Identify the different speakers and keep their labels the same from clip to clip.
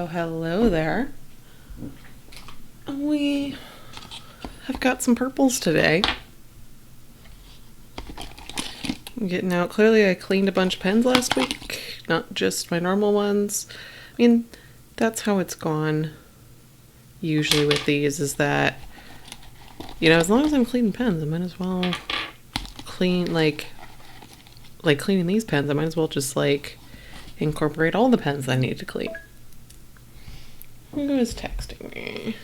Speaker 1: Hello there. We have got some purples today. I'm getting out. Clearly I cleaned a bunch of pens last week, not just my normal ones. I mean, that's how it's gone usually with these, is that, you know, as long as I'm cleaning pens, I might as well clean, like cleaning these pens, I might as well just, incorporate all the pens I need to clean. Who is texting me?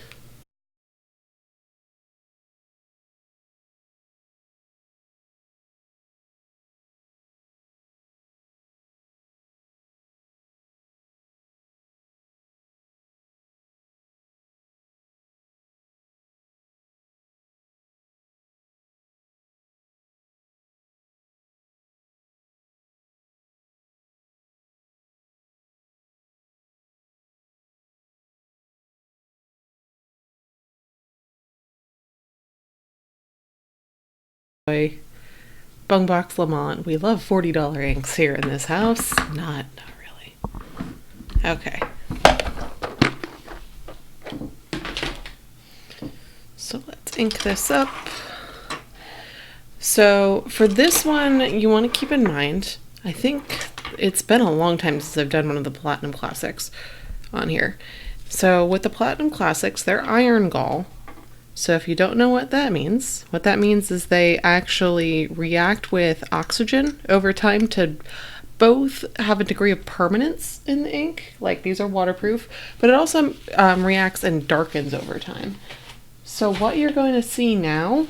Speaker 1: Bungubox L'Amant. We love $40 inks here in this house. Not really. Okay. So let's ink this up. So for this one, you want to keep in mind, I think it's been a long time since I've done one of the Platinum Classics on here. So with the Platinum Classics, they're iron gall. So if you don't know what that means is they actually react with oxygen over time to both have a degree of permanence in the ink, like these are waterproof, but it also reacts and darkens over time. So what you're going to see now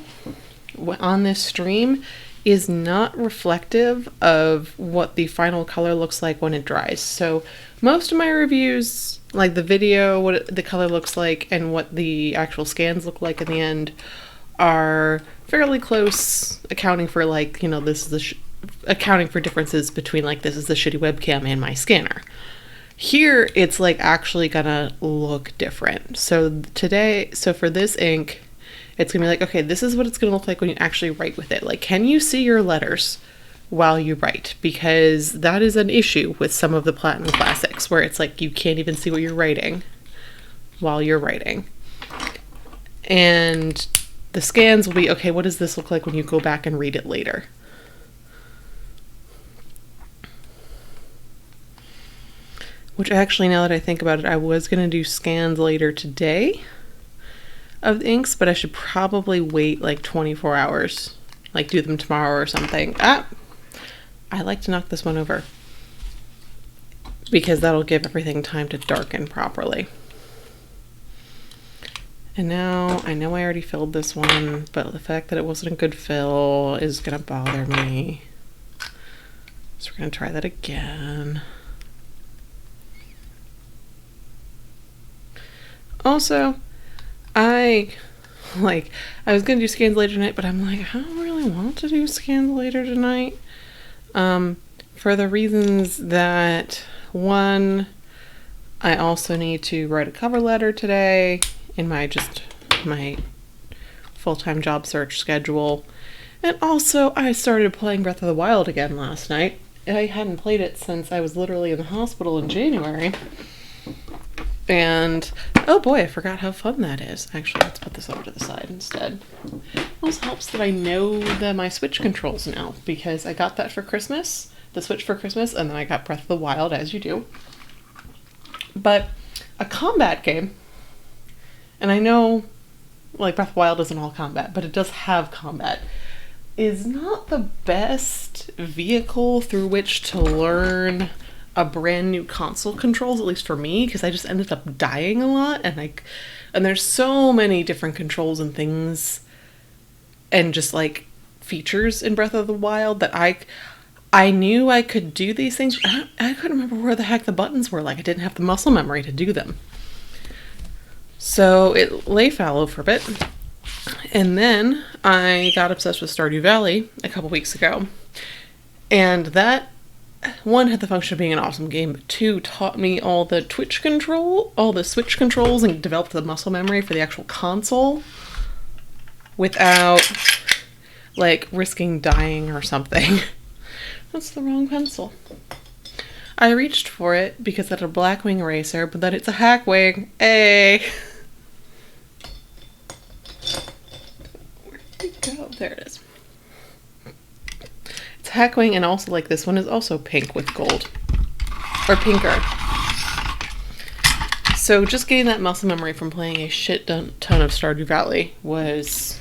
Speaker 1: on this stream is not reflective of what the final color looks like when it dries. So most of my reviews, like the video, what the color looks like and what the actual scans look like in the end, are fairly close, accounting for this is accounting for differences between this is the shitty webcam and my scanner. Here it's actually gonna look different. So for this ink, it's gonna be okay, this is what it's gonna look like when you actually write with it. Can you see your letters while you write? Because that is an issue with some of the Platinum Classics, where it's you can't even see what you're writing while you're writing. And the scans will be, okay, what does this look like when you go back and read it later? Which actually, now that I think about it, I was going to do scans later today of the inks, but I should probably wait 24 hours, do them tomorrow or something. I like to knock this one over because that'll give everything time to darken properly. And now I know I already filled this one, but the fact that it wasn't a good fill is gonna bother me. So we're gonna try that again. Also, I was gonna do scans later tonight, but I'm I don't really want to do scans later tonight. For the reasons that, one, I also need to write a cover letter today in my full-time job search schedule. And also I started playing Breath of the Wild again last night. I hadn't played it since I was literally in the hospital in January. And, oh boy, I forgot how fun that is. Actually, let's put this over to the side instead. It also helps that I know my Switch controls now, because I got that for Christmas, the Switch for Christmas, and then I got Breath of the Wild, as you do. But a combat game, and I know, Breath of the Wild isn't all combat, but it does have combat, is not the best vehicle through which to learn a brand new console controls, at least for me, because I just ended up dying a lot, and there's so many different controls and things and just features in Breath of the Wild that I knew I could do these things. I couldn't remember where the heck the buttons were. I didn't have the muscle memory to do them. So it lay fallow for a bit, and then I got obsessed with Stardew Valley a couple weeks ago, and that, one, had the function of being an awesome game, but two, taught me all the Switch controls, and developed the muscle memory for the actual console without risking dying or something. That's the wrong pencil. I reached for it because it's a Blackwing eraser, but then it's a Hackwing. Hey! Where did it go? There it is. It's Hackwing, and also like this one is also pink with gold. Or pinker. So just getting that muscle memory from playing a shit ton of Stardew Valley was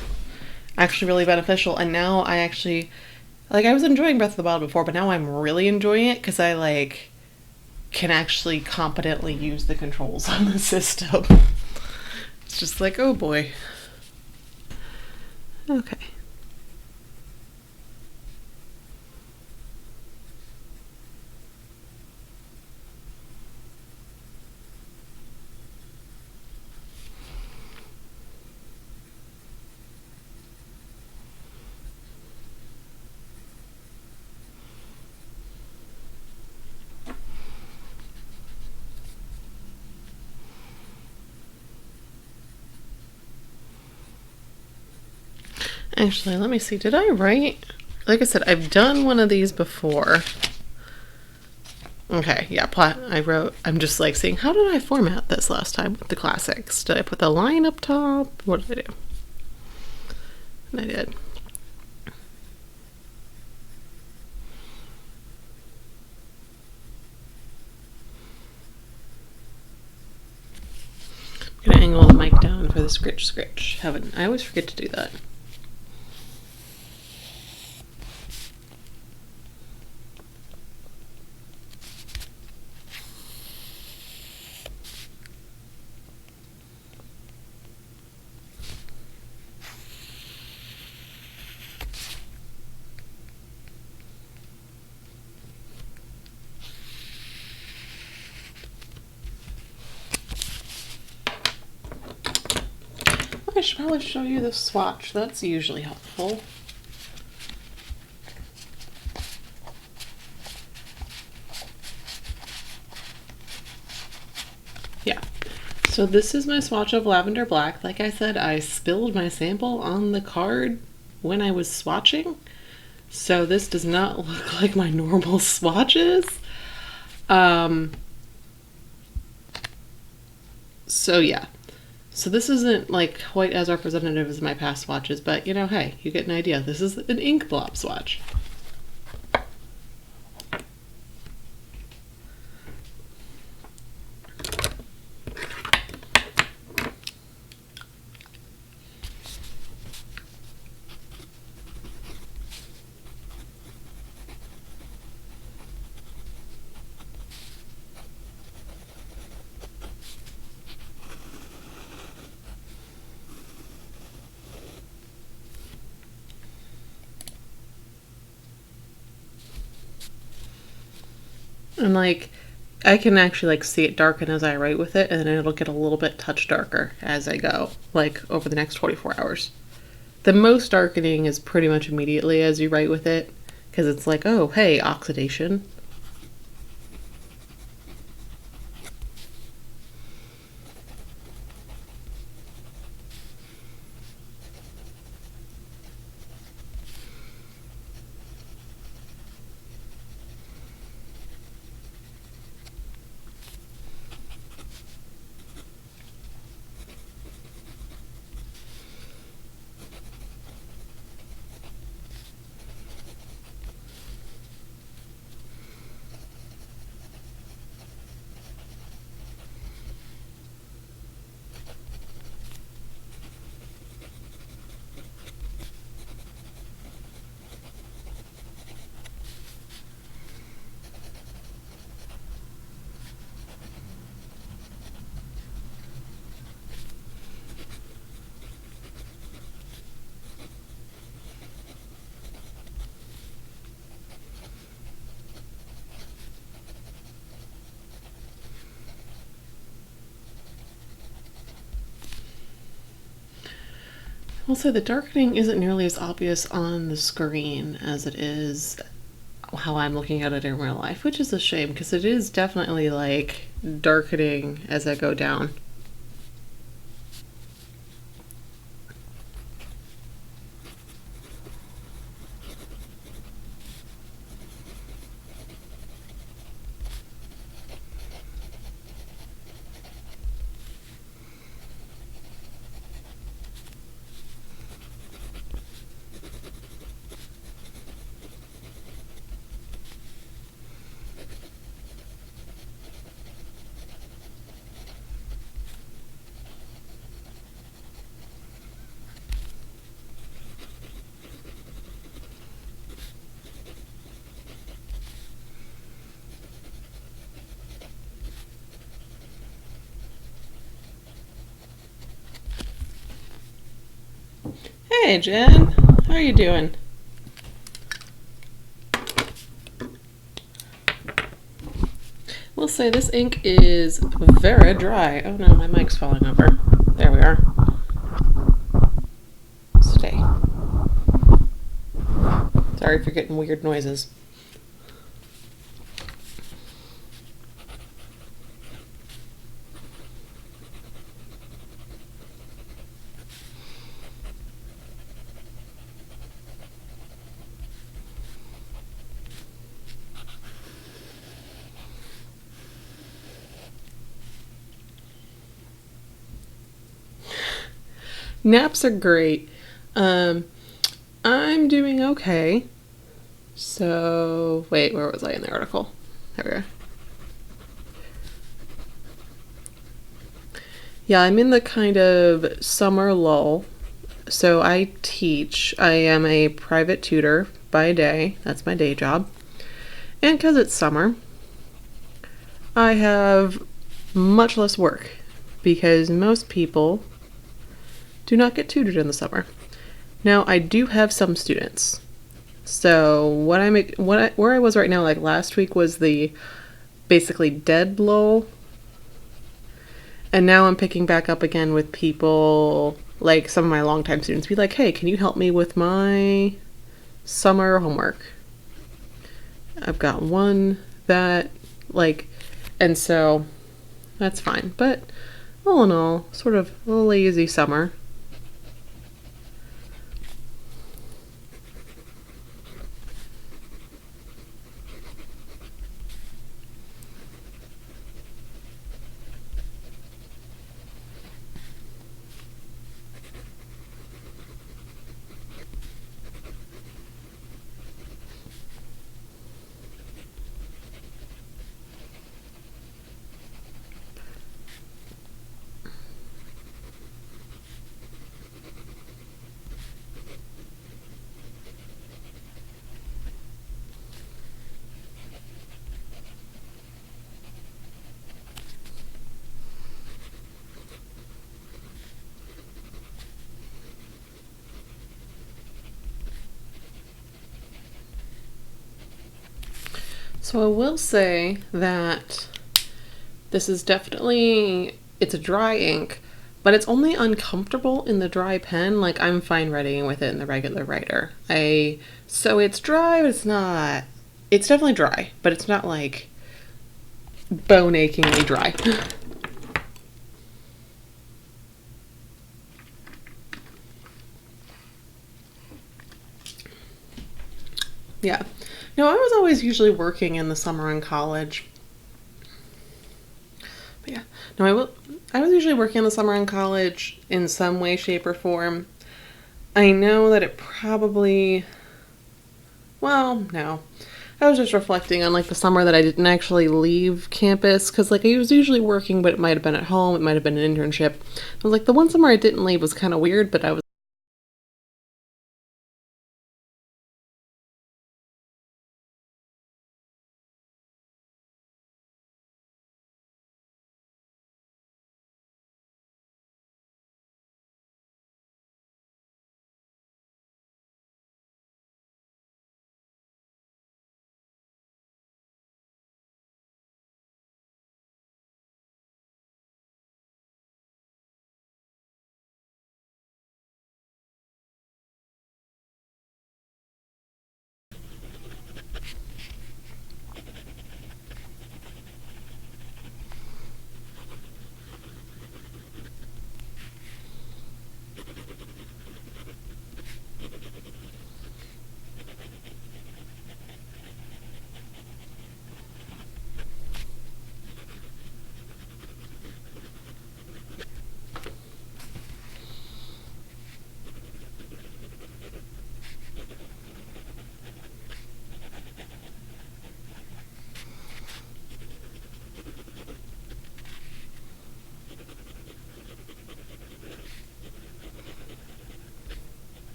Speaker 1: actually really beneficial. And now I actually, like, I was enjoying Breath of the Wild before, but now I'm really enjoying it because I, like, can actually competently use the controls on the system. It's just like, oh boy. Okay. Actually, let me see. Did I write? Like I said, I've done one of these before. Okay, yeah, I wrote, I'm just like seeing, how did I format this last time with the classics? Did I put the line up top? What did I do? And I did. I'm gonna angle the mic down for the scritch. I always forget to do that. I should probably show you the swatch. That's usually helpful. Yeah. So this is my swatch of Lavender Black. Like I said, I spilled my sample on the card when I was swatching. So this does not look like my normal swatches. So yeah. So this isn't like quite as representative as my past swatches, but you know, hey, you get an idea. This is an ink blob swatch. And like, I can actually like see it darken as I write with it, and then it'll get a little bit touch darker as I go, like over the next 24 hours. The most darkening is pretty much immediately as you write with it, because it's like, oh, hey, oxidation. Also, the darkening isn't nearly as obvious on the screen as it is how I'm looking at it in real life, which is a shame because it is definitely like darkening as I go down. Hey Jen, how are you doing? We'll say this ink is very dry. Oh no, my mic's falling over. There we are. Stay. Sorry if you're getting weird noises. Naps are great. Um, I'm doing okay. So, wait, where was I in the article? There we are. Yeah, I'm in the kind of summer lull. So I teach. I am a private tutor by day. That's my day job. And because it's summer, I have much less work because most people do not get tutored in the summer. Now, I do have some students. So where I was right now, like last week was the basically dead lull, and now I'm picking back up again with people like some of my longtime students be like, "Hey, can you help me with my summer homework?" I've got one that like, and so that's fine. But all in all, sort of a lazy summer. So I will say that this is definitely, it's a dry ink, but it's only uncomfortable in the dry pen. Like I'm fine writing with it in the regular writer. So it's dry, but it's definitely dry, but it's not like bone achingly dry. Yeah. No, I was always usually working in the summer in college. But yeah. No, I was usually working in the summer in college in some way, shape, or form. I know that it probably, well, no. I was just reflecting on like the summer that I didn't actually leave campus because like I was usually working, but it might have been at home, it might have been an internship. I was like the one summer I didn't leave was kind of weird, but I was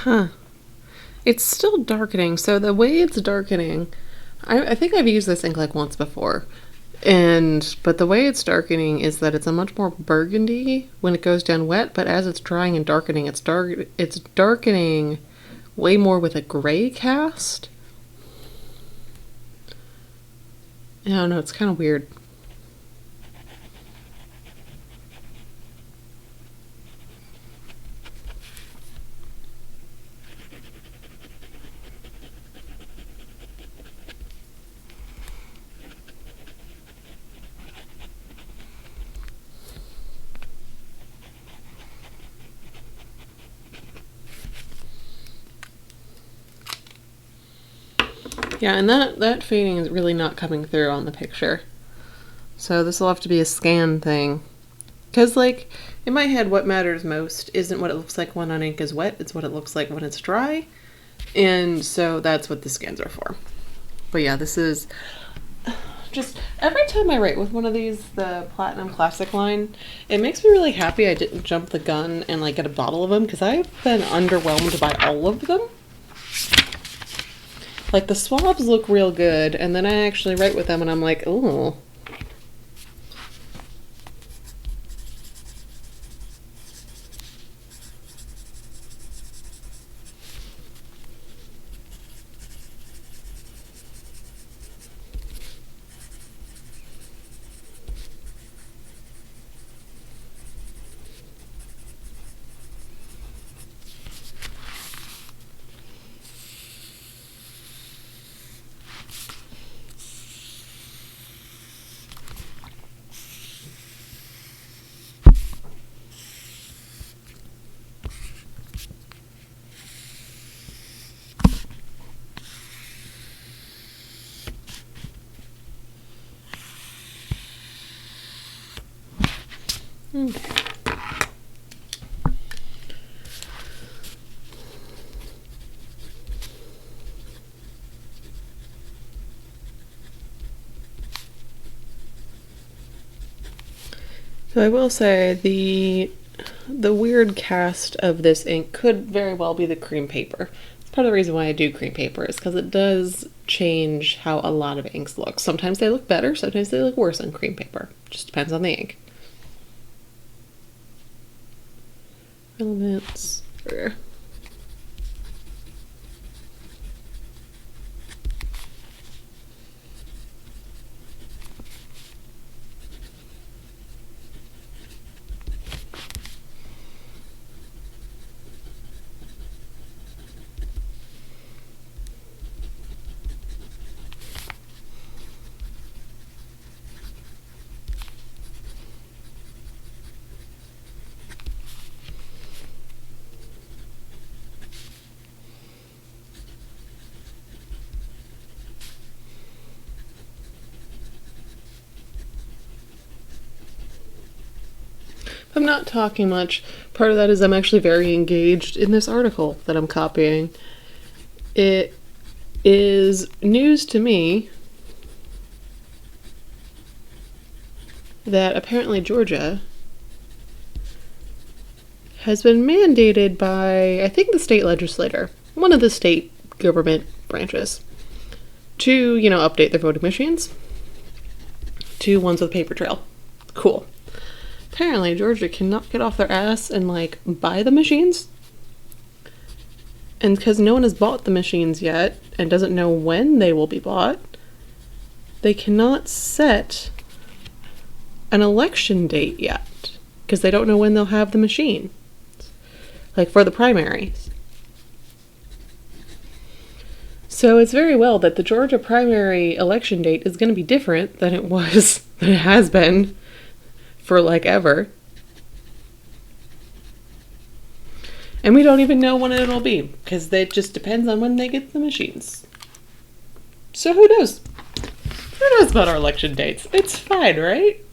Speaker 1: Huh. It's still darkening. So the way it's darkening, I think I've used this ink like once before. But the way it's darkening is that it's a much more burgundy when it goes down wet, but as it's drying and darkening, it's darkening way more with a gray cast. I don't know, it's kind of weird. Yeah, and that fading is really not coming through on the picture. So this will have to be a scan thing. Because, like, in my head, what matters most isn't what it looks like when an ink is wet, it's what it looks like when it's dry. And so that's what the scans are for. But yeah, this is just, every time I write with one of these, the Platinum Classic line, it makes me really happy I didn't jump the gun and, like, get a bottle of them, because I've been underwhelmed by all of them. Like, the swabs look real good, and then I actually write with them and I'm like, ooh. Okay. So I will say the weird cast of this ink could very well be the cream paper. It's part of the reason why I do cream paper is because it does change how a lot of inks look. Sometimes they look better, sometimes they look worse on cream paper. Just depends on the ink. Elements. I'm not talking much. Part of that is I'm actually very engaged in this article that I'm copying. It is news to me that apparently Georgia has been mandated by, I think, the state legislator, one of the state government branches, to, update their voting machines to ones with paper trail. Cool. Apparently, Georgia cannot get off their ass and, buy the machines. And because no one has bought the machines yet and doesn't know when they will be bought, they cannot set an election date yet because they don't know when they'll have the machine. For the primaries. So it's very well that the Georgia primary election date is going to be different than it has been for ever. And we don't even know when it'll be because it just depends on when they get the machines. So who knows? Who knows about our election dates? It's fine, right?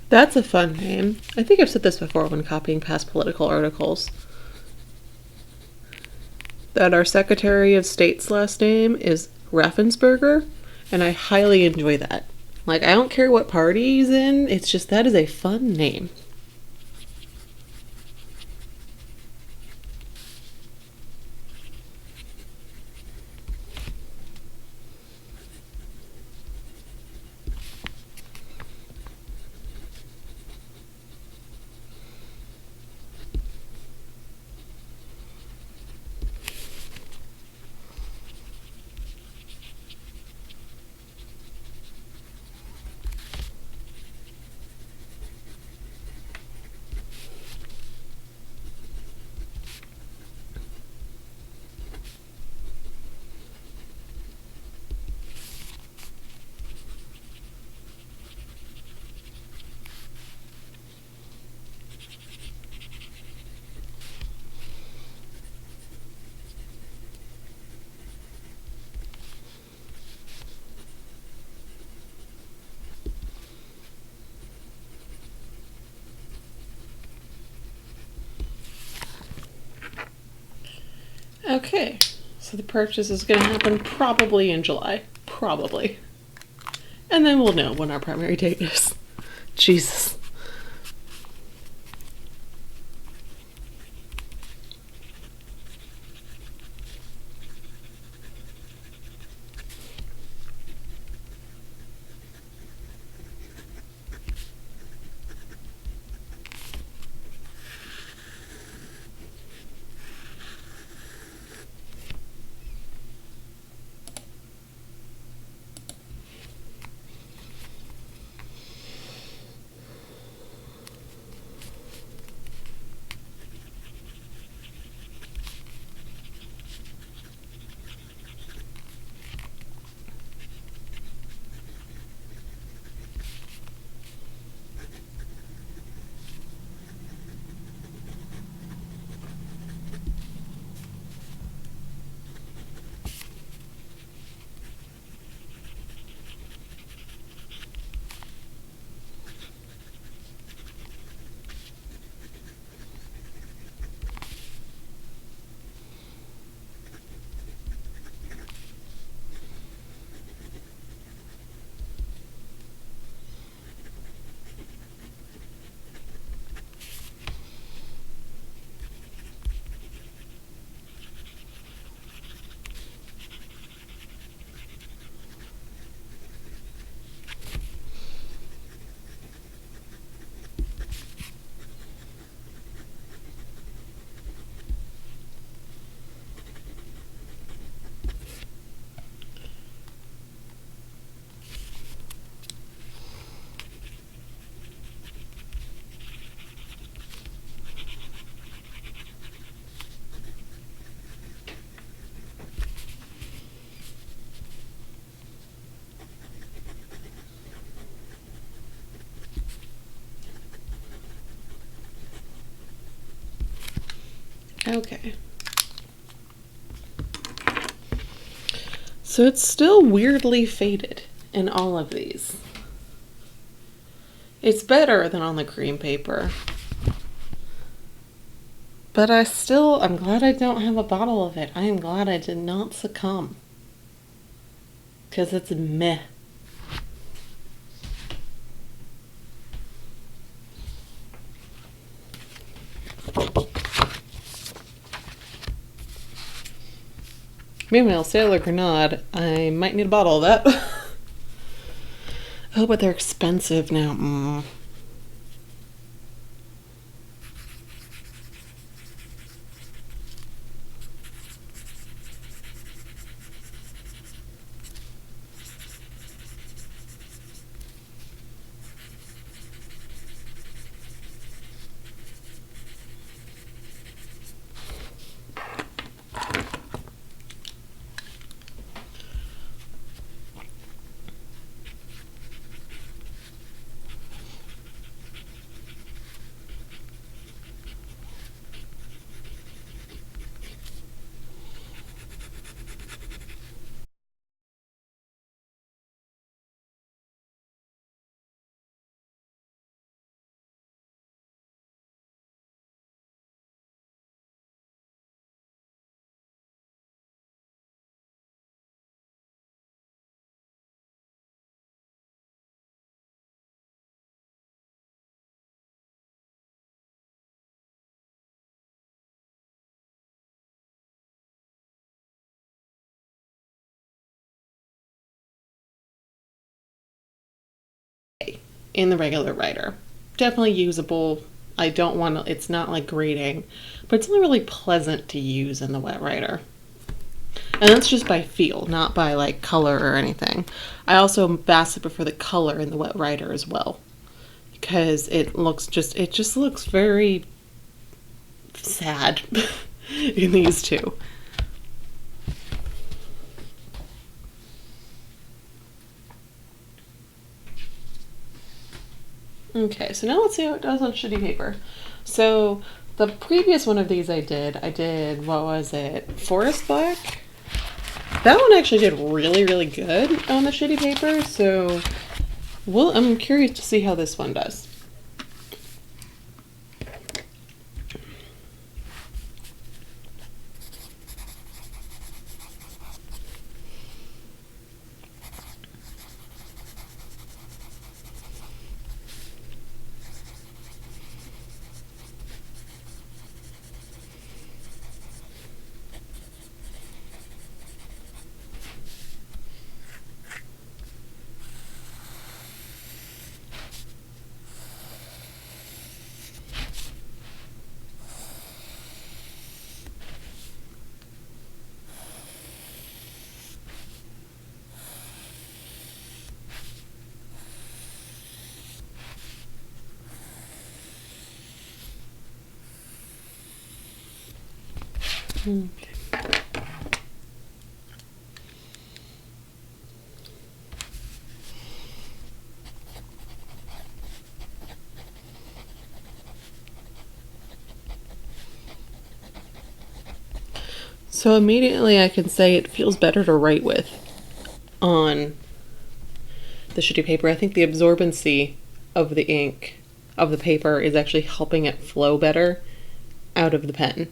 Speaker 1: That's a fun name. I think I've said this before when copying past political articles. That our Secretary of State's last name is Raffensperger, and I highly enjoy that. Like, I don't care what party he's in, it's just that is a fun name. Okay, so the purchase is going to happen probably in July. Probably. And then we'll know when our primary date is. Jesus. Okay. So it's still weirdly faded in all of these. It's better than on the cream paper. But I'm glad I don't have a bottle of it. I am glad I did not succumb. Because it's meh. Meanwhile, Sailor Grenade, I might need a bottle of that. Oh, but they're expensive now. in the regular writer. Definitely usable. I don't want to, it's not like grating, but it's only really pleasant to use in the wet writer. And that's just by feel, not by like color or anything. I also vastly prefer the color in the wet writer as well, because it just looks very sad in these two. Okay, so now let's see how it does on shitty paper. So the previous one of these I did, what was it? Forest Black? That one actually did really, really good on the shitty paper, so I'm curious to see how this one does. Okay. So immediately I can say it feels better to write with on the shitty paper. I think the absorbency of the ink, of the paper, is actually helping it flow better out of the pen.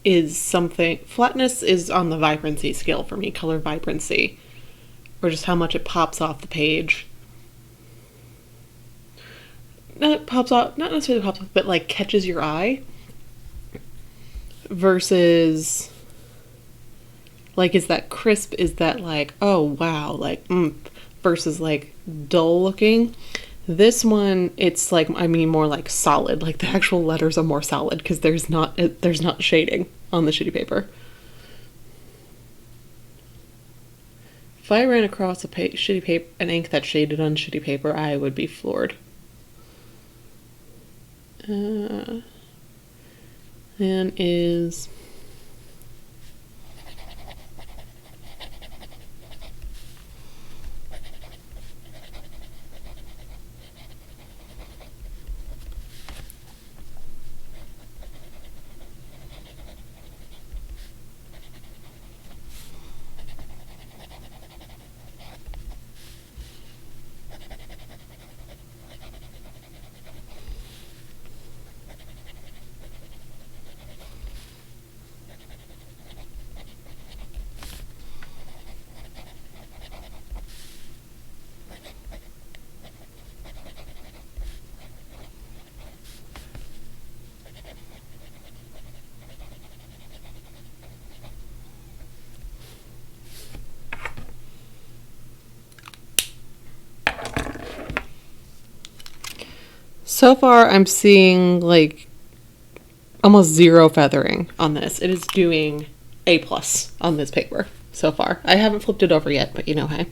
Speaker 1: Is something, flatness is on the vibrancy scale for me, color vibrancy, or just how much it pops off the page. Not pops off, not necessarily pops off, but like catches your eye, versus like, is that crisp, is that like, oh wow, like versus like dull looking. This one, it's like, I mean, more like solid. Like the actual letters are more solid because there's not shading on the shitty paper. If I ran across shitty paper, an ink that shaded on shitty paper, I would be floored. And is So far, I'm seeing like almost zero feathering on this. It is doing A plus on this paper so far. I haven't flipped it over yet, but you know, hey.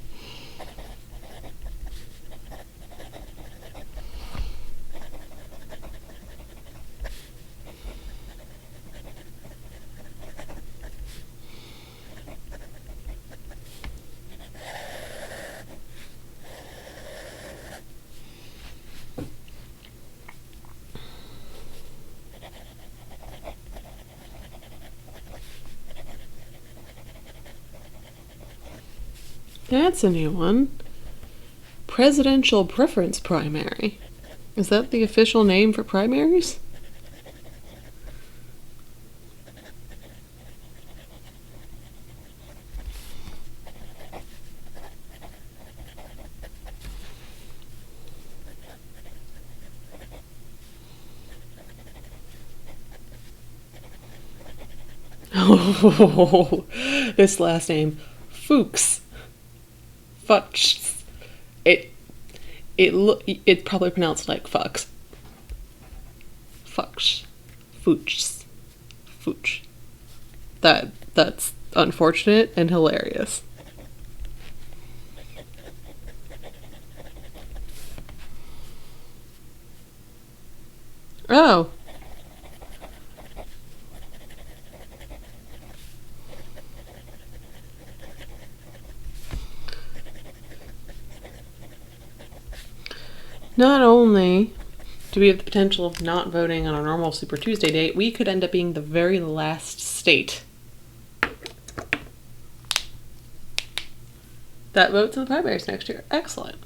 Speaker 1: That's a new one. Presidential preference primary. Is that the official name for primaries? Oh, this last name, Fuchs. Fuchs. It's probably pronounced like fucks. Fuchs. Fuchs. Fuchs. That's unfortunate and hilarious. Oh. Not only do we have the potential of not voting on a normal Super Tuesday date, we could end up being the very last state that votes in the primaries next year. Excellent.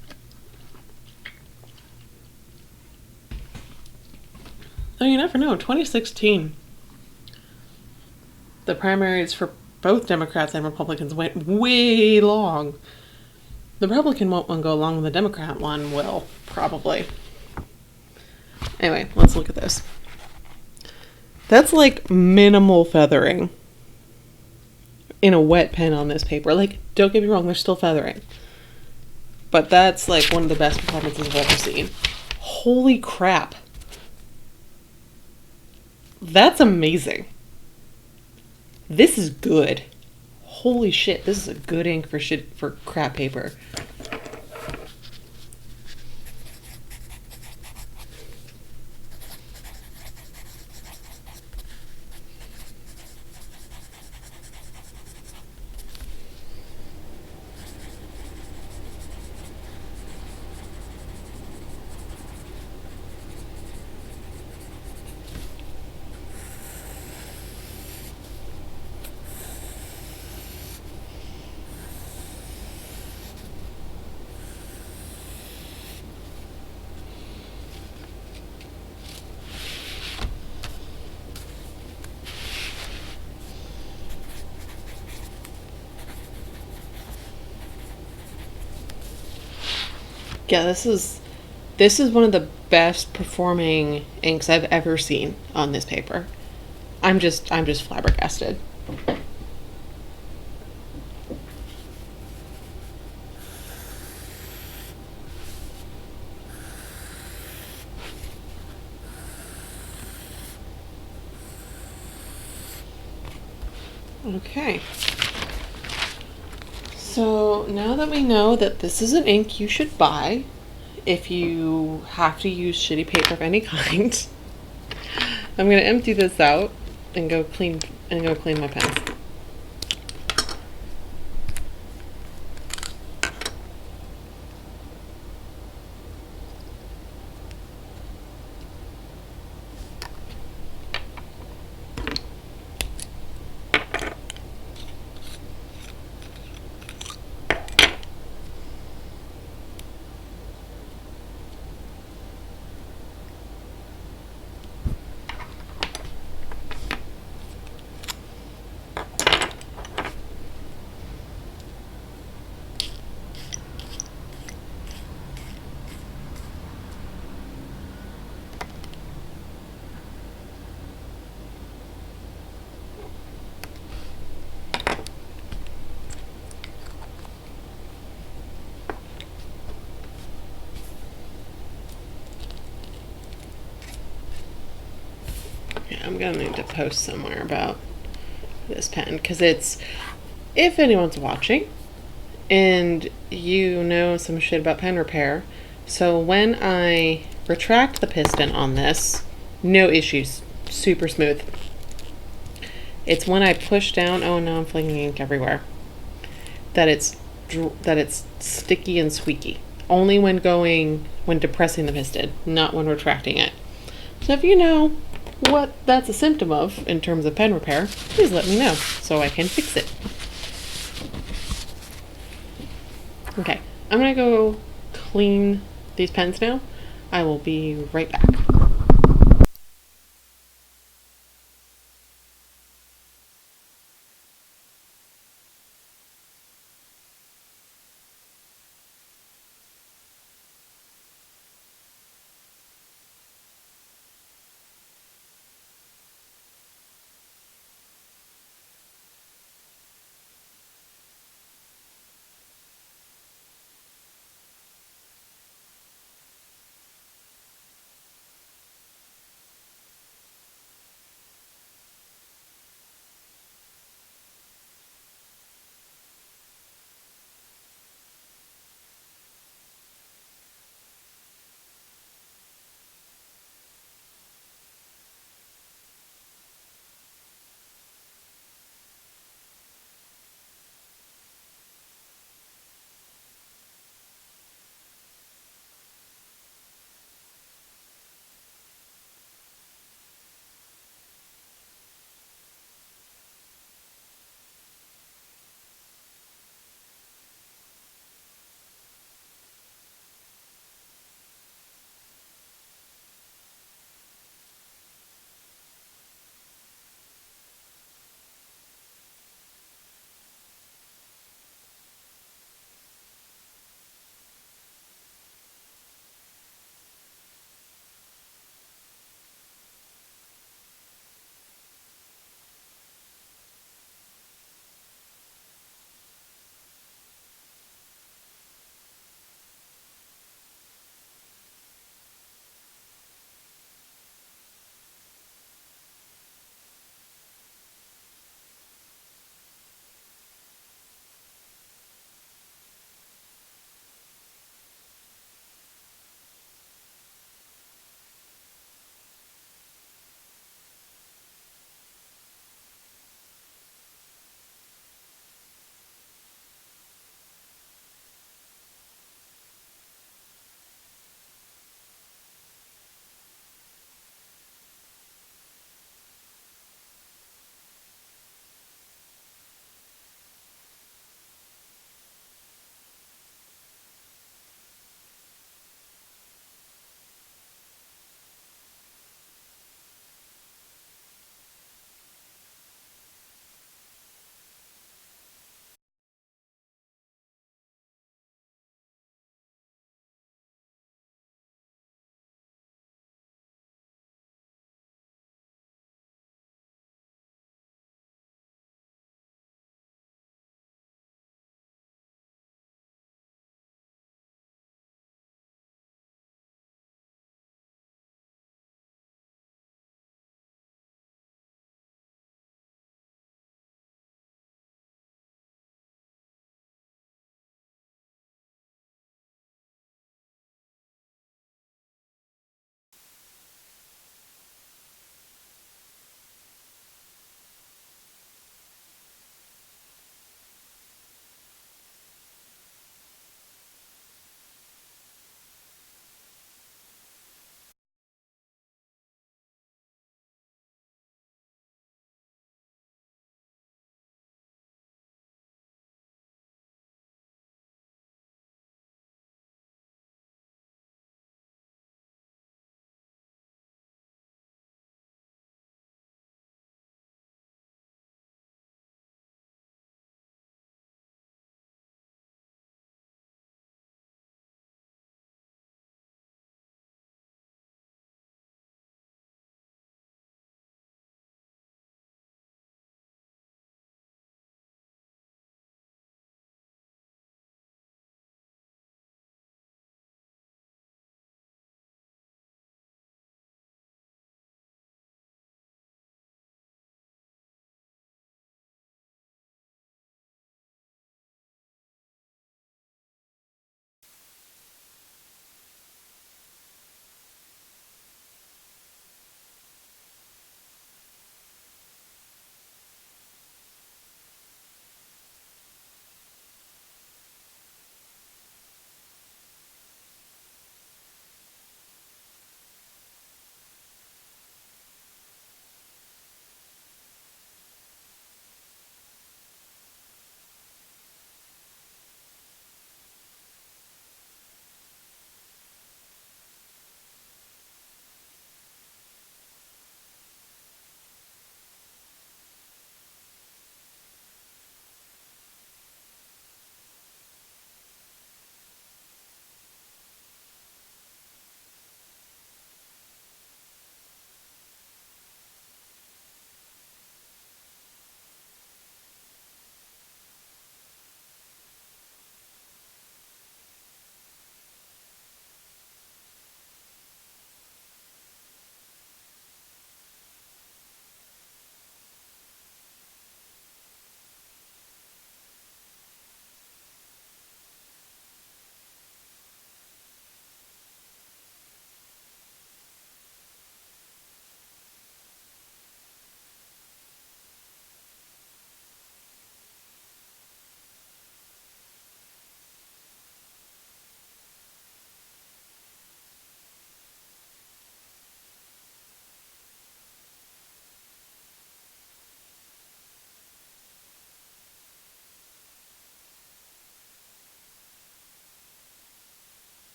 Speaker 1: Oh, you never know. 2016, the primaries for both Democrats and Republicans went way long. The Republican won't go along, the Democrat one will, probably. Anyway, let's look at this. That's like minimal feathering in a wet pen on this paper. Like, don't get me wrong, there's still feathering. But that's like one of the best performances I've ever seen. Holy crap. That's amazing. This is good. Holy shit, this is a good ink for crap paper. Yeah, this is one of the best performing inks I've ever seen on this paper. I'm just flabbergasted. Okay. So now that we know that this is an ink you should buy if you have to use shitty paper of any kind, I'm gonna empty this out and go clean my pens. I'm gonna need to post somewhere about this pen because it's, if anyone's watching and you know some shit about pen repair, so when I retract the piston on this, no issues, super smooth. It's when I push down, oh no, I'm flinging ink everywhere, that it's sticky and squeaky. Only when depressing the piston, not when retracting it. So if you know what that's a symptom of in terms of pen repair, please let me know so I can fix it. Okay, I'm gonna go clean these pens now. I will be right back.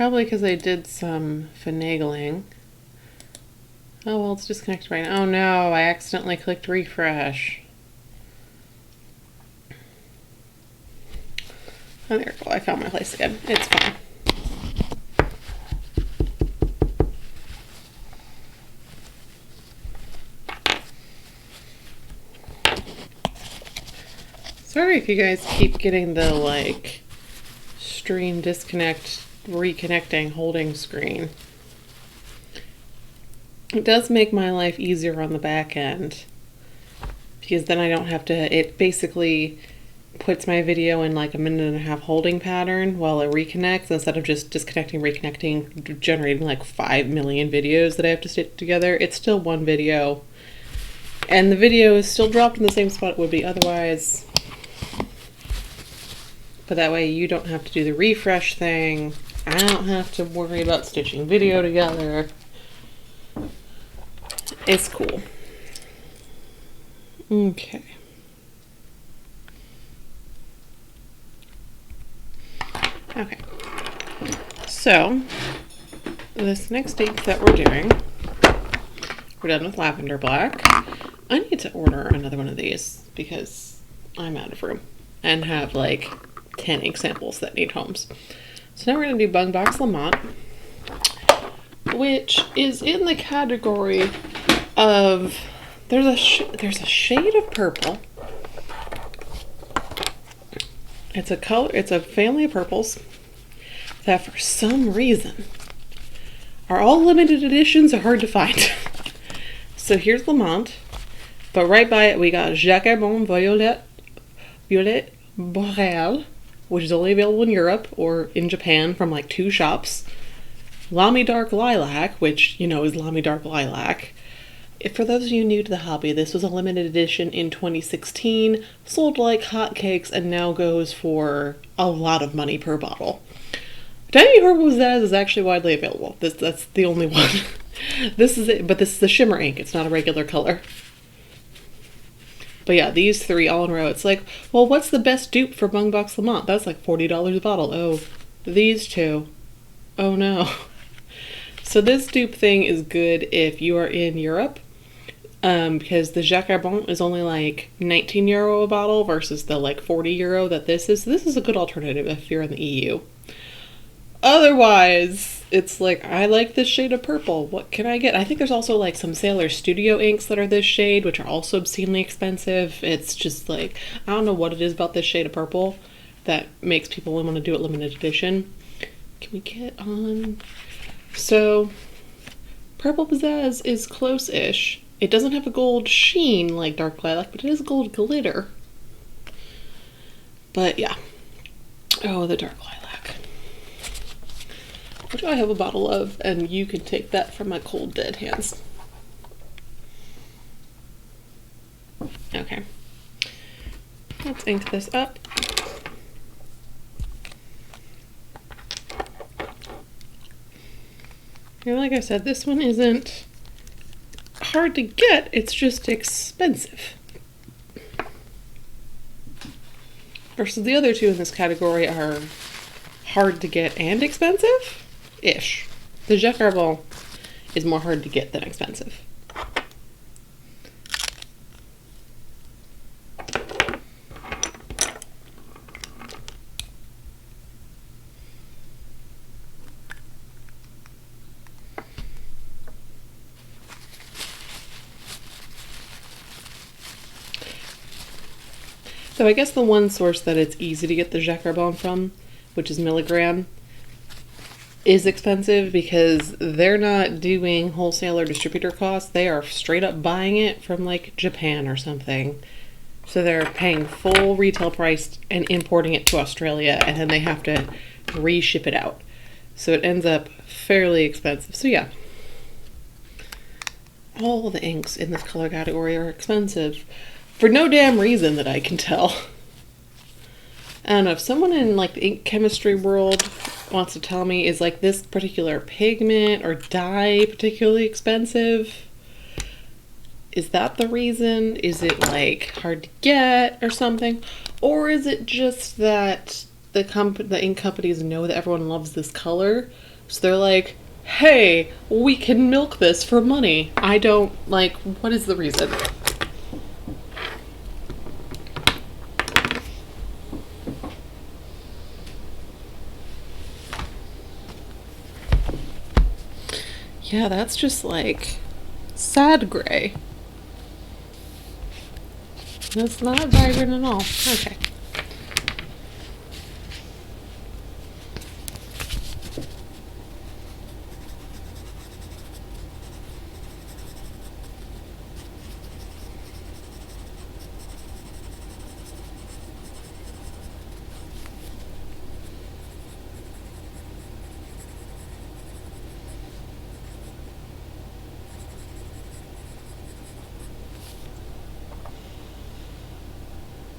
Speaker 1: Probably because I did some finagling. Oh, well, it's disconnected right now. Oh no, I accidentally clicked refresh. Oh, there we go. I found my place again. It's fine. Sorry if you guys keep getting the, like, stream disconnect, reconnecting, holding screen. It does make my life easier on the back end, because then I don't have to, it basically puts my video in like a 1.5-minute holding pattern while it reconnects, instead of just disconnecting, reconnecting, generating like 5 million videos that I have to stick together. It's still one video, and the video is still dropped in the same spot it would be otherwise. But that way you don't have to do the refresh thing. I don't have to worry about stitching video together. It's cool. Okay. Okay. So, this next ink that we're doing, we're done with Lavender Black. I need to order another one of these because I'm out of room and have like 10 ink samples that need homes. So now we're going to do Bungubox L'Amant, which is in the category of, there's a shade of purple. It's a color, it's a family of purples that for some reason are all limited editions, are hard to find. So here's L'Amant, but right by it we got Jacquardon Violet Boreal, which is only available in Europe or in Japan from like 2 shops. Lamy Dark Lilac, which, you know, is Lamy Dark Lilac. For those of you new to the hobby, this was a limited edition in 2016, sold like hotcakes, and now goes for a lot of money per bottle. Tiny Purple Zaz is actually widely available. That's the only one. This is it, but this is the shimmer ink. It's not a regular color. But yeah, these 3 all in a row. It's like, well, what's the best dupe for Bungubox L'Amant? That's like $40 a bottle. Oh, these 2. Oh no. So this dupe thing is good if you are in Europe, because the Jacquardon is only like €19 a bottle versus the like €40 that this is. This is a good alternative if you're in the EU. Otherwise, it's like, I like this shade of purple. What can I get? I think there's also like some Sailor Studio inks that are this shade, which are also obscenely expensive. It's just like, I don't know what it is about this shade of purple that makes people want to do it limited edition. Can we get on? So, Purple Pizzazz is close-ish. It doesn't have a gold sheen like Dark Lilac, but it is gold glitter. But yeah. Oh, the Dark Lilac. Which I have a bottle of, and you can take that from my cold dead hands. Okay. Let's ink this up. And like I said, this one isn't hard to get, it's just expensive. Versus the other 2 in this category are hard to get and expensive-ish. The Jacquardon is more hard to get than expensive. So I guess the one source that it's easy to get the Jacquardon from, which is Milligram, is expensive because they're not doing wholesaler distributor costs. They are straight up buying it from like Japan or something. So they're paying full retail price and importing it to Australia, and then they have to reship it out. So it ends up fairly expensive. So yeah, all the inks in this color category are expensive. For no damn reason that I can tell. I don't know, if someone in like the ink chemistry world wants to tell me, is like this particular pigment or dye particularly expensive? Is that the reason? Is it like hard to get or something? Or is it just that the ink companies know that everyone loves this color, So they're like, hey, we can milk this for money. I don't, like, what is the reason? Yeah, that's just like sad gray. That's not vibrant at all. Okay.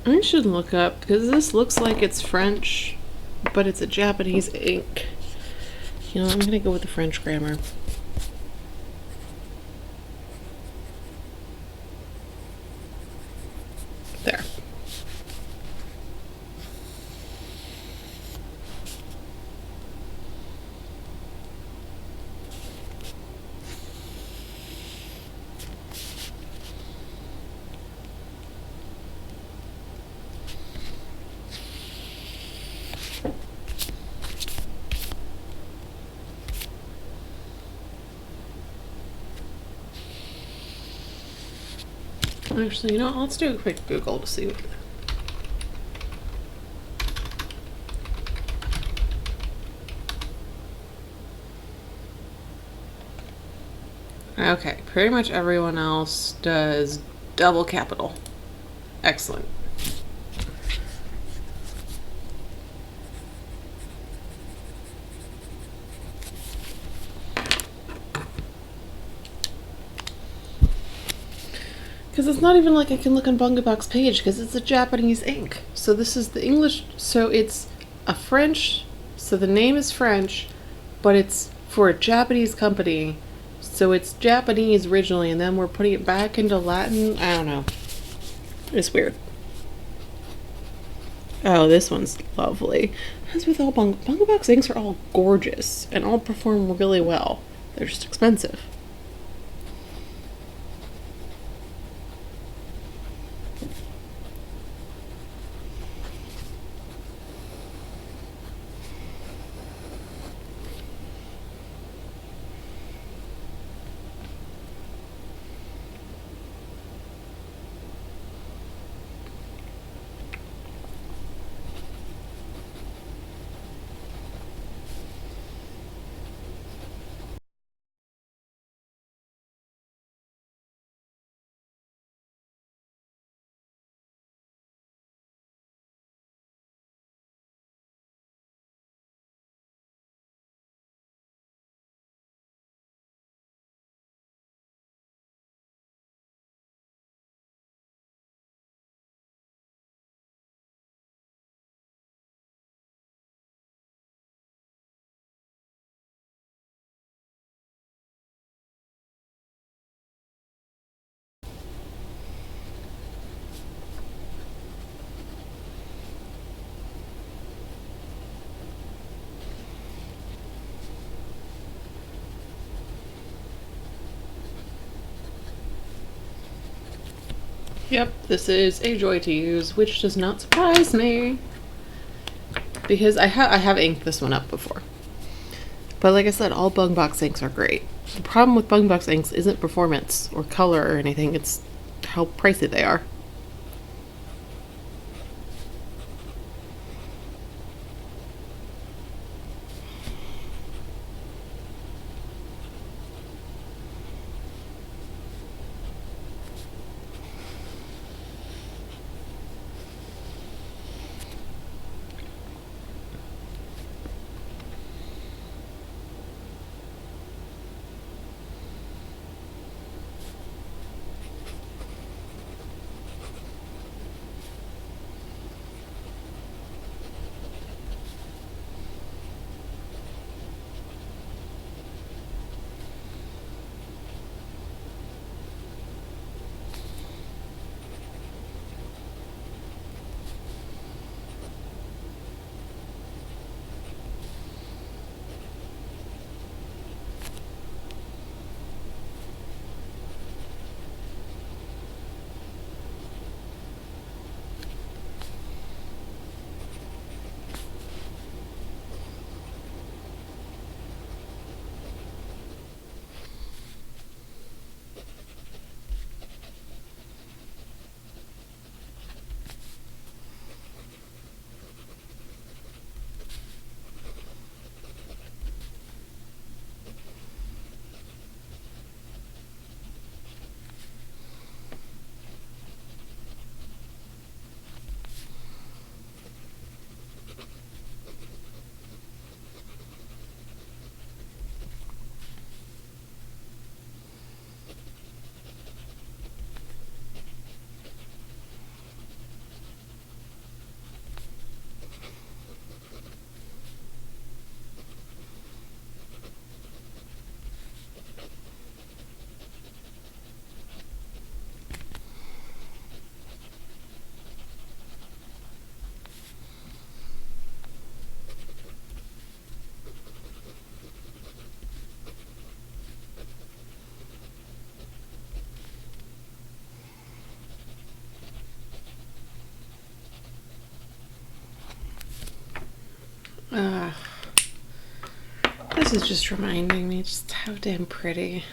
Speaker 1: I should look up, because this looks like it's French, but it's a Japanese ink. You know, I'm gonna go with the French grammar. There. Actually, you know what? Let's do a quick Google to see what. Okay, pretty much everyone else does double capital. Excellent. Because it's not even like I can look on Bungubox page, because it's a Japanese ink. So this is the English, so it's a French, so the name is French, but it's for a Japanese company. So it's Japanese originally, and then we're putting it back into Latin. I don't know. It's weird. Oh, this one's lovely. As with all Bungubox inks are all gorgeous and all perform really well. They're just expensive. Yep, this is a joy to use, which does not surprise me. Because I have inked this one up before. But like I said, all Bungubox inks are great. The problem with Bungubox inks isn't performance or color or anything, it's how pricey they are. This is just reminding me just how damn pretty.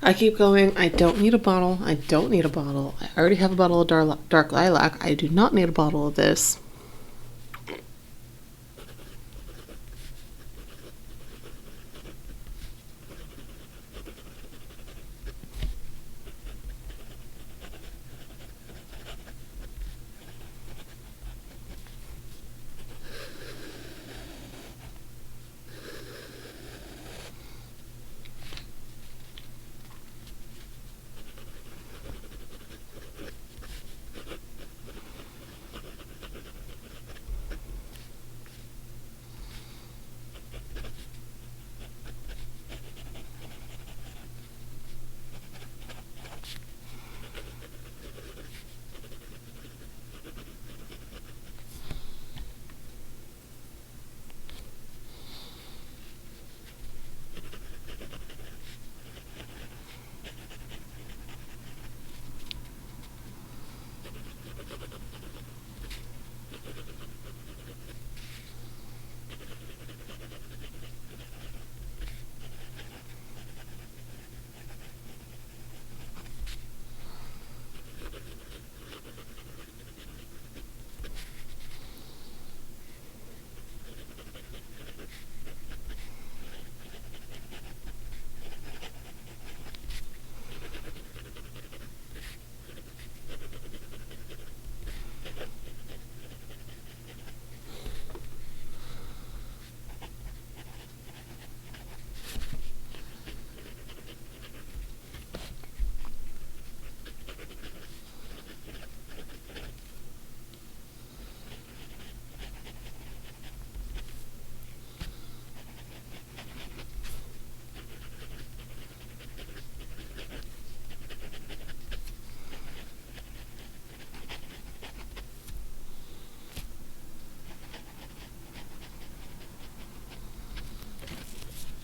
Speaker 1: I keep going, I don't need a bottle. I don't need a bottle. I already have a bottle of dark lilac. I do not need a bottle of this.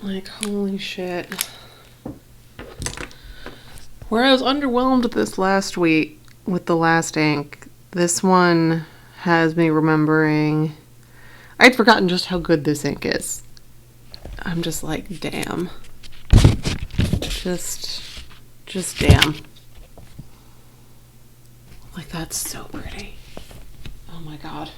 Speaker 1: Like, holy shit. Where I was underwhelmed this last week with the last ink, this one has me remembering. I'd forgotten just how good this ink is. I'm just like, damn. Just damn. Like, that's so pretty. Oh my god.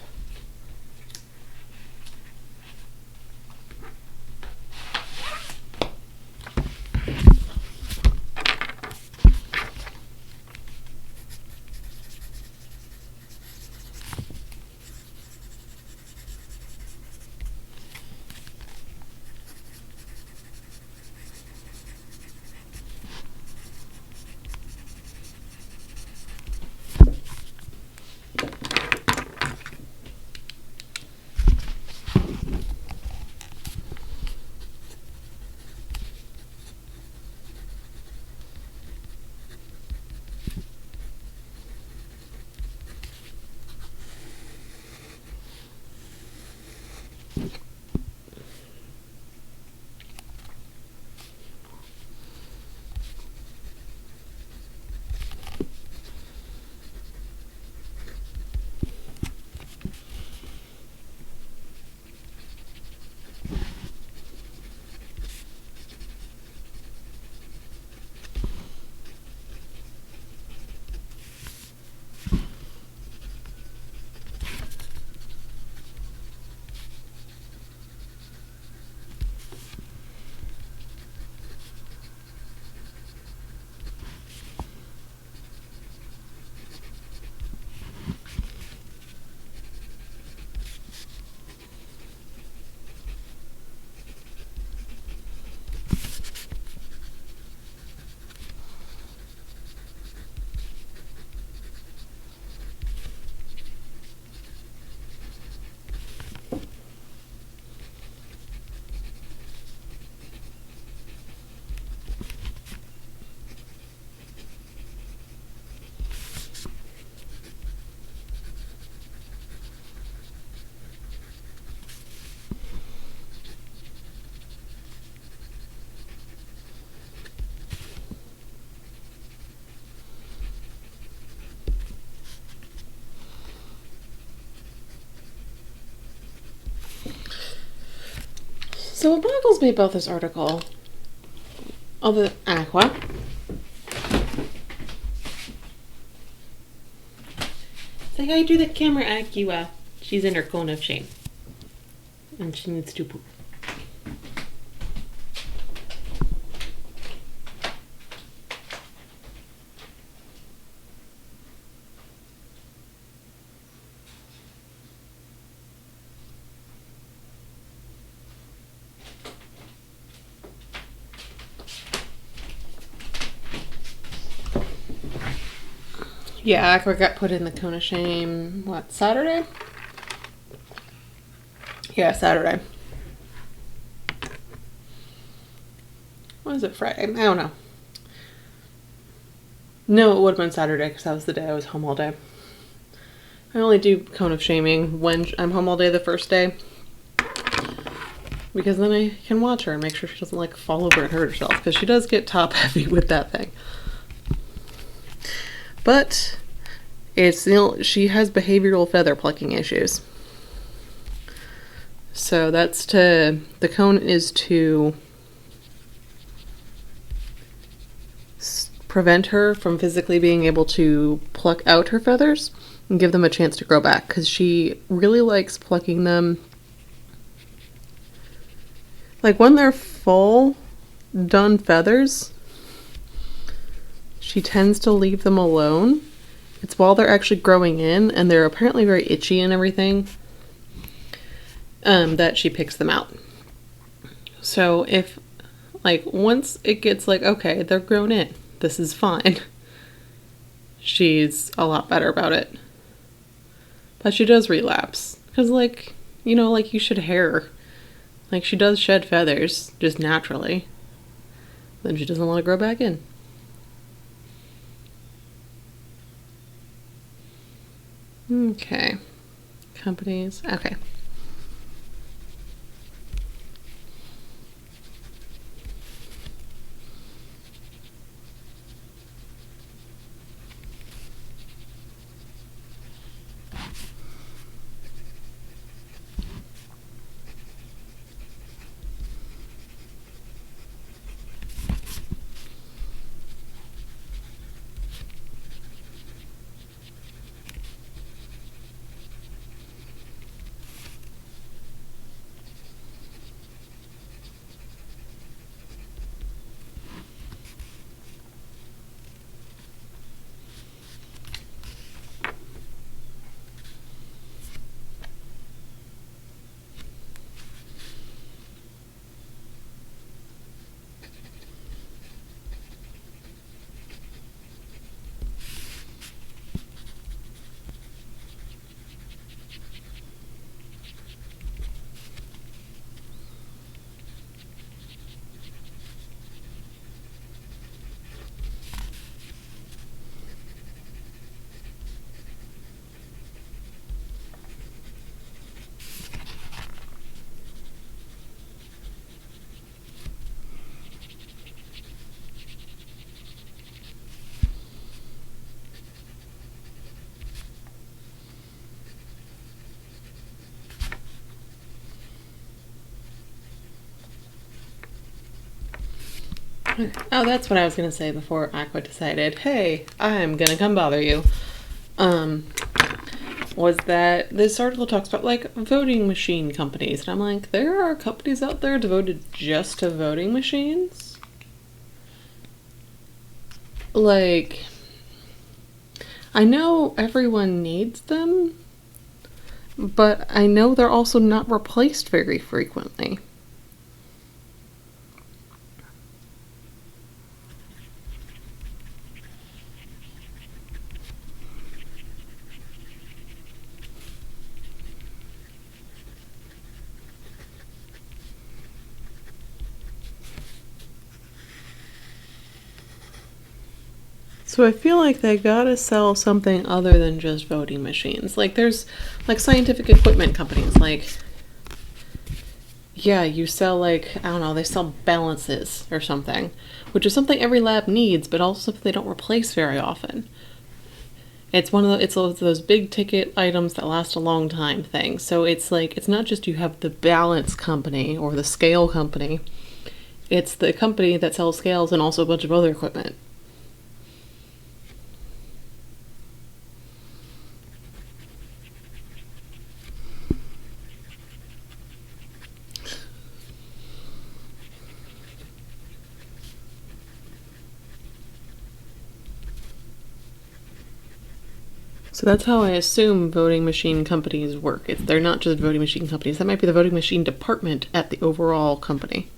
Speaker 1: So what boggles me about this article, the Aqua, it's like, I do the camera Aqua. She's in her cone of shame. And she needs to poop. Yeah, Aqua got put in the cone of shame, what, Saturday? Yeah, Saturday. What was it, Friday? I don't know. No, it would have been Saturday because that was the day I was home all day. I only do cone of shaming when I'm home all day the first day. Because then I can watch her and make sure she doesn't like fall over and hurt herself. Because she does get top heavy with that thing. But it's, you know, she has behavioral feather plucking issues. So that's the cone is to prevent her from physically being able to pluck out her feathers and give them a chance to grow back. Because she really likes plucking them. Like when they're full, done feathers, she tends to leave them alone. It's while they're actually growing in, and they're apparently very itchy and everything, that she picks them out. So if, like, once it gets like, okay, they're grown in, this is fine, she's a lot better about it. But she does relapse. Because, like, you know, like you shed hair. Like, she does shed feathers, just naturally. Then she doesn't want to grow back in. Okay. Companies. Okay. Oh, that's what I was going to say before Aqua decided, hey, I'm going to come bother you. Was that this article talks about, like, voting machine companies. And I'm like, there are companies out there devoted just to voting machines? Like, I know everyone needs them, but I know they're also not replaced very frequently. So I feel like they gotta sell something other than just voting machines. Like, there's, like, scientific equipment companies, like, yeah, you sell, like, I don't know, they sell balances or something, which is something every lab needs, but also something they don't replace very often. It's those big ticket items that last a long time thing. So it's like, it's not just you have the balance company or the scale company. It's the company that sells scales and also a bunch of other equipment. So that's how I assume voting machine companies work. They're not just voting machine companies. That might be the voting machine department at the overall company.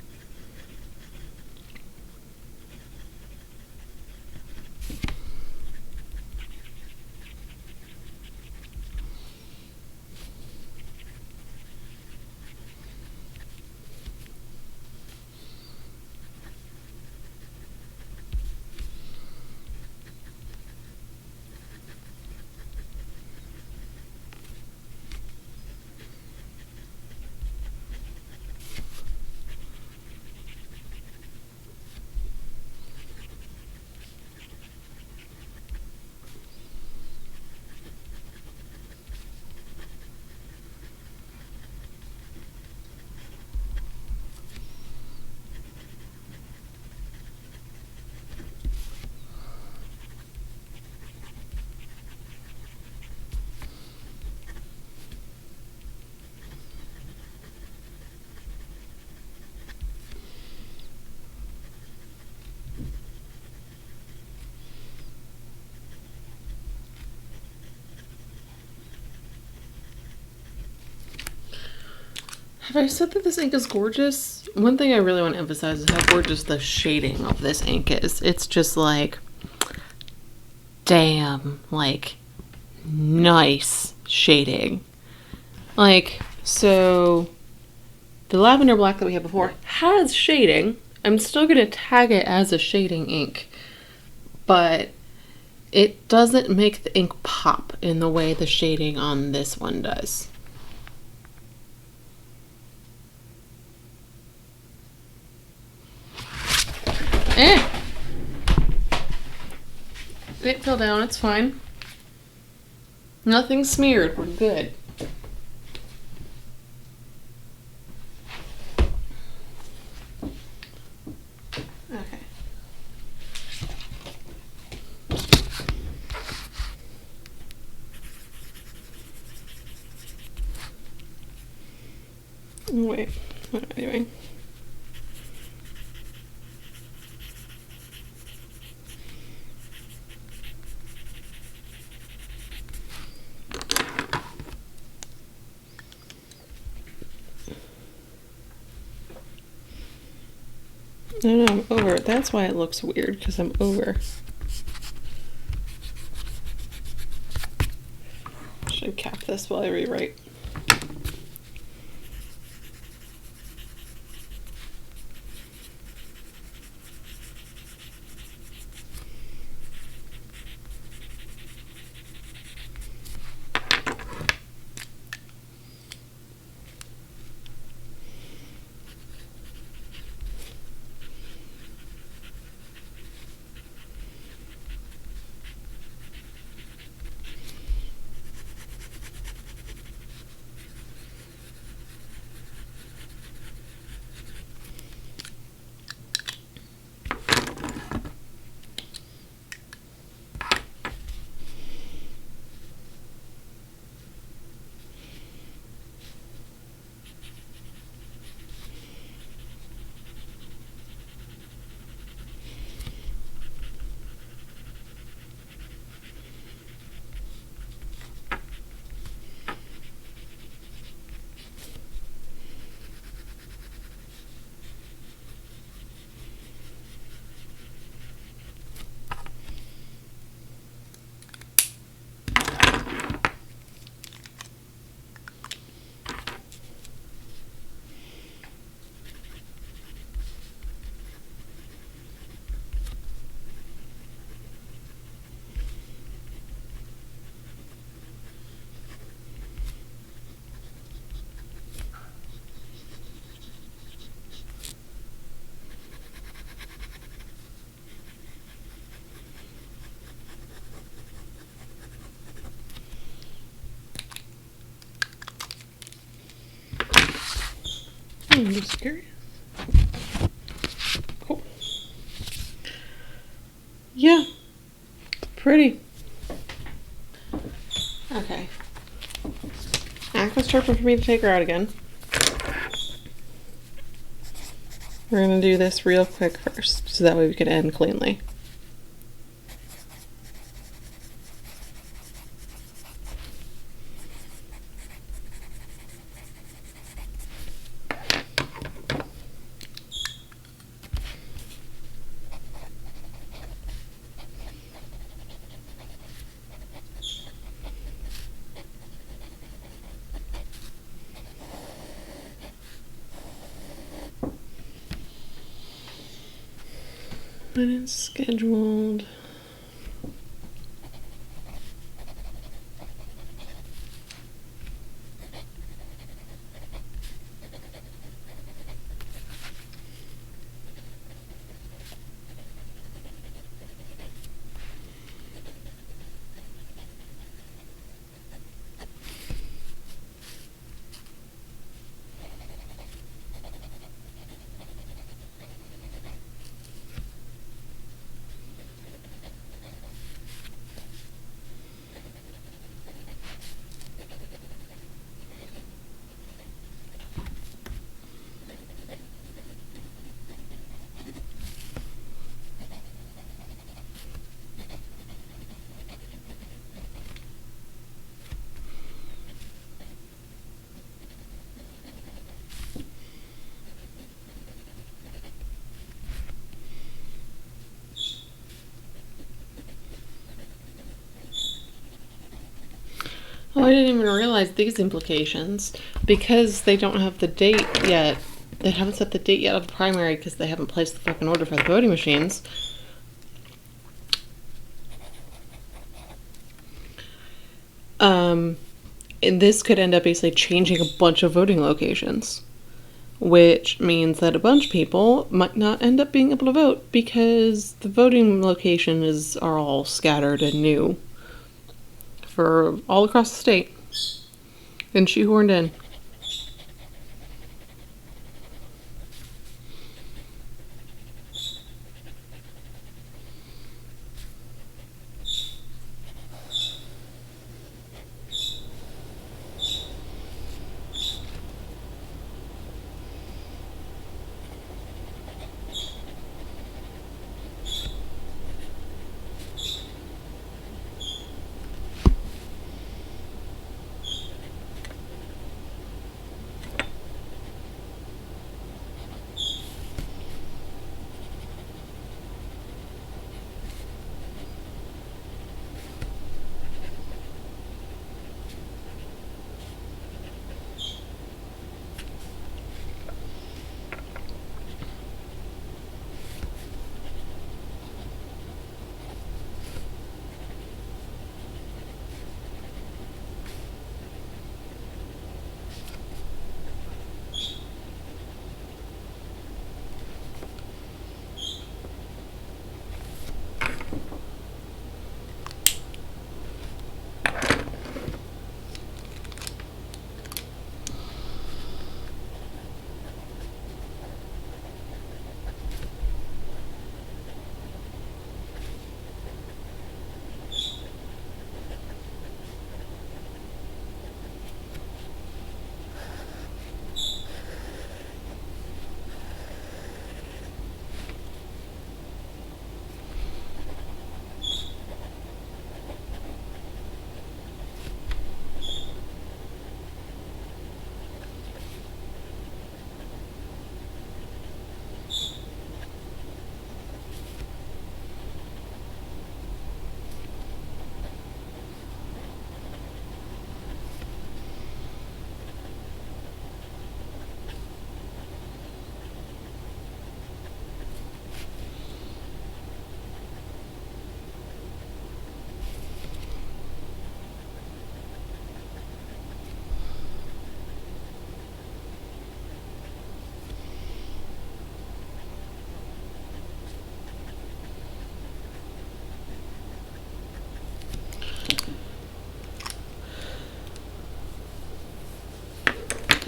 Speaker 1: Have I said that this ink is gorgeous? One thing I really want to emphasize is how gorgeous the shading of this ink is. It's just like, damn, like, nice shading. Like, so the Lavender Black that we had before has shading. I'm still going to tag it as a shading ink, but it doesn't make the ink pop in the way the shading on this one does. It fell down, it's fine. Nothing smeared, we're good. Okay. Wait, what am I doing? No, I'm over it. That's why it looks weird, because I'm over. Should cap this while I rewrite. I'm just curious. Cool. Yeah. Pretty. Okay. Aqua's sharper for me to take her out again. We're going to do this real quick first, so that way we can end cleanly. When it's scheduled. Oh, I didn't even realize these implications. Because they don't have the date yet, they haven't set the date yet of the primary because they haven't placed the fucking order for the voting machines. And this could end up basically changing a bunch of voting locations. Which means that a bunch of people might not end up being able to vote because the voting locations are all scattered and new for all across the state and shoehorned in.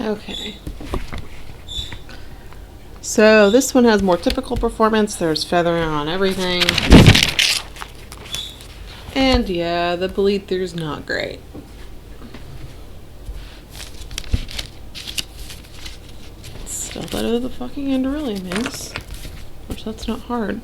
Speaker 1: Okay. So this one has more typical performance. There's feathering on everything. And yeah, the bleed through's not great. It's still better than the fucking Andorelli mix, which that's not hard.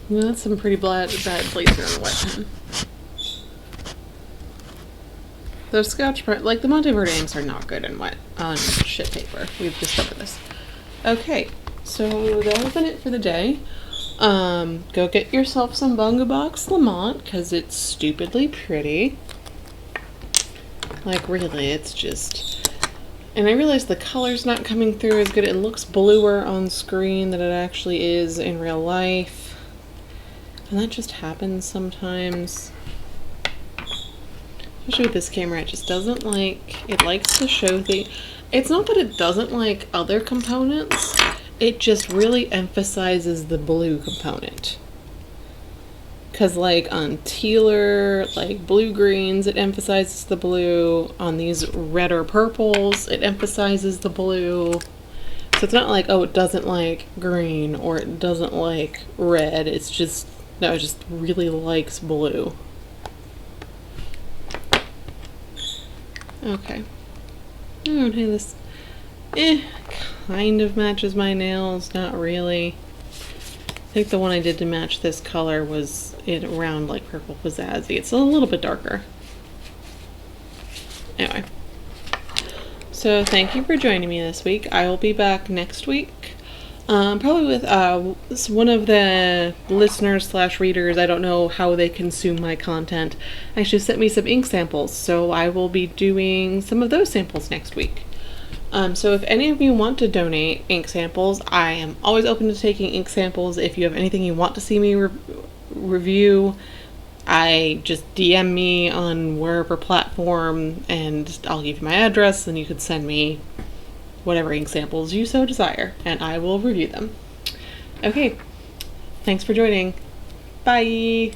Speaker 1: Well, that's some pretty bad bleeds on the wet pen. Those Scotch print, like the Monteverde inks, are not good in wet on shit paper. We've discovered this. Okay, so that has been it for the day. Go get yourself some Bungubox L'Amant because it's stupidly pretty. Like really, it's just. And I realize the color's not coming through as good. It looks bluer on screen than it actually is in real life. And that just happens sometimes. Especially with this camera, it just doesn't like, it likes to show the, it's not that it doesn't like other components, it just really emphasizes the blue component. Cause like on tealer, like blue greens, it emphasizes the blue. On these red or purples, it emphasizes the blue. So it's not like, oh, it doesn't like green or it doesn't like red, it's just, no, it just really likes blue. Okay. Okay, this kind of matches my nails, not really. I think the one I did to match this color was it around like purple pizzazzy. It's a little bit darker. Anyway. So thank you for joining me this week. I will be back next week. Probably with one of the listeners / readers. I don't know how they consume my content. Actually sent me some ink samples, so I will be doing some of those samples next week. So if any of you want to donate ink samples, I am always open to taking ink samples. If you have anything you want to see me review, I just DM me on wherever platform and I'll give you my address and you could send me whatever ink samples you so desire, and I will review them. Okay, thanks for joining. Bye!